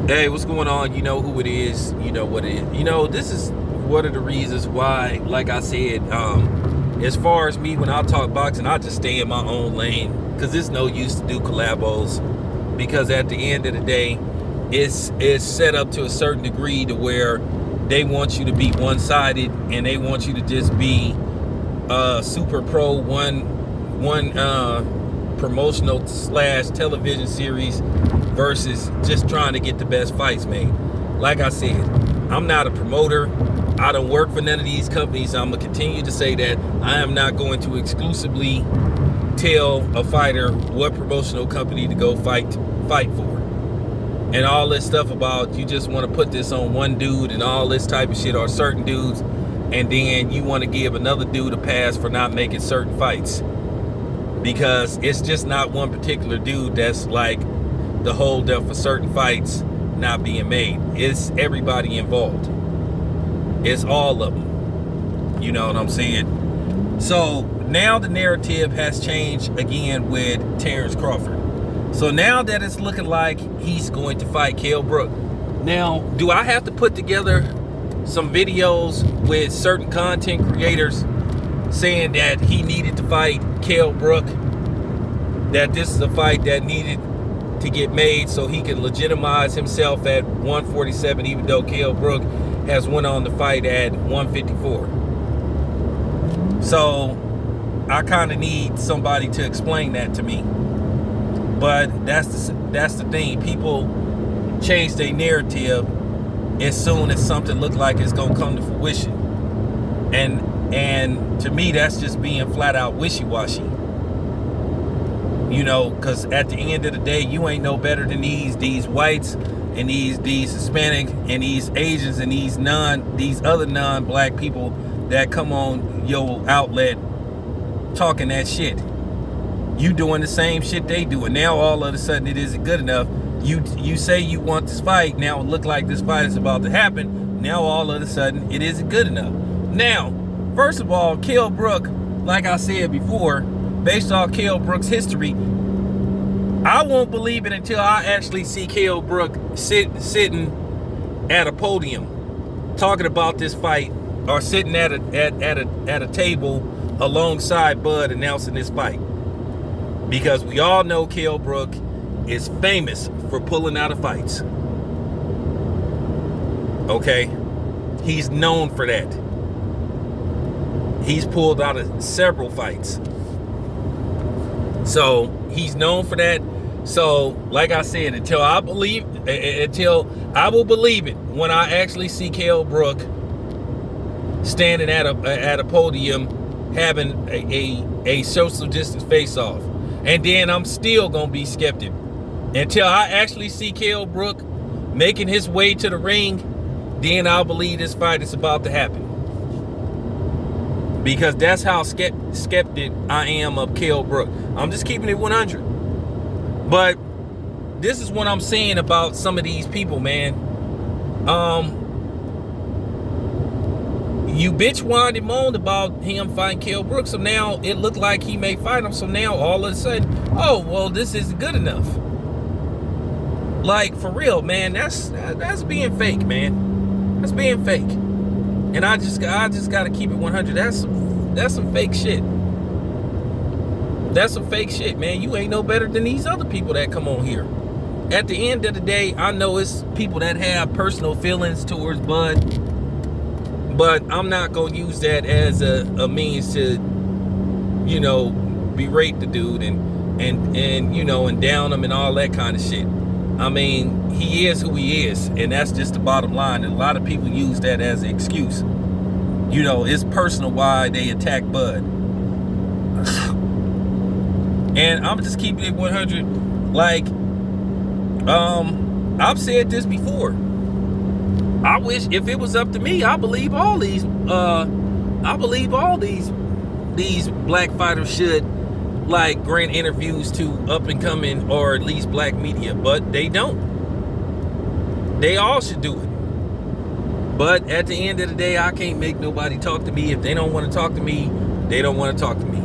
Hey, what's going on? You know who it is. You know what it is. This is one of the reasons why, like I said, as far as me, when I talk boxing, I just stay in my own lane because it's no use to do collabos. Because at the end of the day, it's set up to a certain degree to where they want you to be one-sided and they want you to just be super pro one promotional slash television series versus just trying to get the best fights made. Like I said, I'm not a promoter. I don't work for none of these companies. I'm gonna continue to say that I am not going to exclusively tell a fighter what promotional company to go fight for. And all this stuff about you just want to put this on one dude and all this type of shit, or certain dudes, and then you want to give another dude a pass for not making certain fights. Because it's just not one particular dude that's like the hold up for certain fights not being made. It's everybody involved. It's all of them. You know what I'm saying? So now the narrative has changed again with Terrence Crawford. So now that it's looking like he's going to fight Kell Brook. Now, do I have to put together some videos with certain content creators saying that he needed to fight Kell Brook, that this is a fight that needed to get made so he can legitimize himself at 147, even though Kell Brook has went on the fight at 154? So I kind of need somebody to explain that to me. But that's the thing. People change their narrative as soon as something looks like it's gonna come to fruition, and to me that's just being flat out wishy-washy. Because at the end of the day, you ain't no better than these whites and these Hispanic and these Asians and these other non-black people that come on your outlet talking that shit. You doing the same shit they do, and now all of a sudden it isn't good enough. You say you want this fight, now it look like this fight is about to happen. Now all of a sudden it isn't good enough. Now, first of all, Kell Brook, like I said before, based off Kell Brook's history, I won't believe it until I actually see Kell Brook sitting at a podium talking about this fight, or sitting at a table alongside Bud announcing this fight. Because we all know Kell Brook is famous for pulling out of fights. Okay? He's known for that. He's pulled out of several fights. So, he's known for that. So, like I said, until I will believe it when I actually see Kell Brook standing at a podium having a social distance face-off. And then I'm still going to be skeptic until I actually see Kell Brook making his way to the ring. Then I'll believe this fight is about to happen. Because that's how skeptic I am of Kell Brook. I'm just keeping it 100. But this is what I'm saying about some of these people, man. You bitch whined and moaned about him fighting Kell Brook, so now it looked like he may fight him. So now all of a sudden, oh well, this isn't good enough. Like, for real, man, that's being fake, man. That's being fake. And I just gotta keep it 100. That's some fake shit. That's some fake shit, man. You ain't no better than these other people that come on here. At the end of the day, I know it's people that have personal feelings towards Bud. But I'm not going to use that as a means to, berate the dude and down him and all that kind of shit. I mean, he is who he is, and that's just the bottom line. And a lot of people use that as an excuse. It's personal why they attack Bud. And I'm just keeping it 100. Like, I've said this before. I wish if it was up to me, I believe all these black fighters should like grant interviews to up and coming or at least black media, but they don't. They all should do it. But at the end of the day, I can't make nobody talk to me. If they don't want to talk to me, they don't want to talk to me.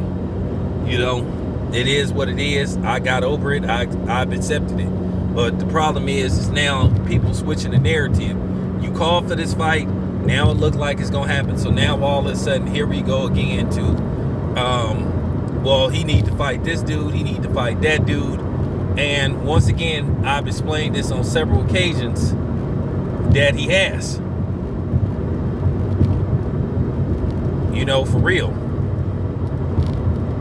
It is what it is. I got over it. I've accepted it. But the problem is now people switching the narrative. You called for this fight, now it looks like it's gonna happen. So now all of a sudden, here we go again to, well, he need to fight this dude, he need to fight that dude. And once again, I've explained this on several occasions that he has. You know, for real.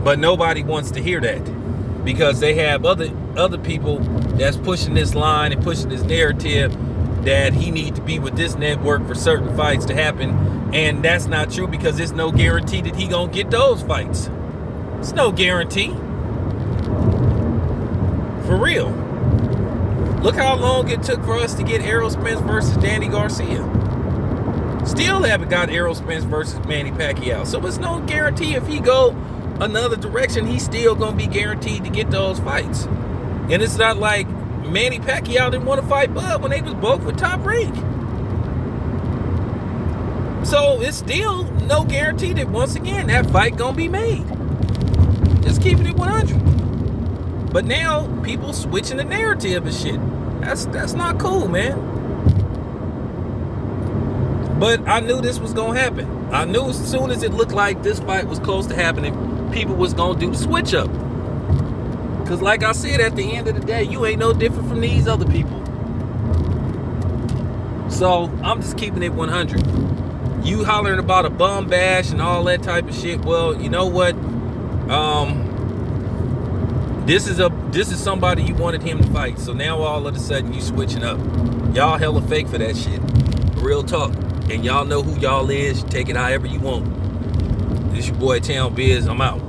But nobody wants to hear that, because they have other people that's pushing this line and pushing this narrative that he need to be with this network for certain fights to happen. And that's not true, because there's no guarantee that he gonna get those fights. It's no guarantee. For real. Look how long it took for us to get Errol Spence versus Danny Garcia. Still haven't got Errol Spence versus Manny Pacquiao. So it's no guarantee if he go another direction, he's still gonna be guaranteed to get those fights. And it's not like Manny Pacquiao didn't want to fight Bud when they was both with Top Rank. So it's still no guarantee that once again that fight gonna be made. Just keeping it 100. But now people switching the narrative and shit. That's not cool, man. But I knew this was gonna happen. I knew as soon as it looked like this fight was close to happening, people was gonna do the switch up. Cause like I said, at the end of the day, you ain't no different from these other people. So I'm just keeping it 100. You hollering about a bum bash and all that type of shit. Well, you know what? This is somebody you wanted him to fight. So now all of a sudden you switching up. Y'all hella fake for that shit. Real talk. And y'all know who y'all is. Take it however you want. This your boy Town Biz. I'm out.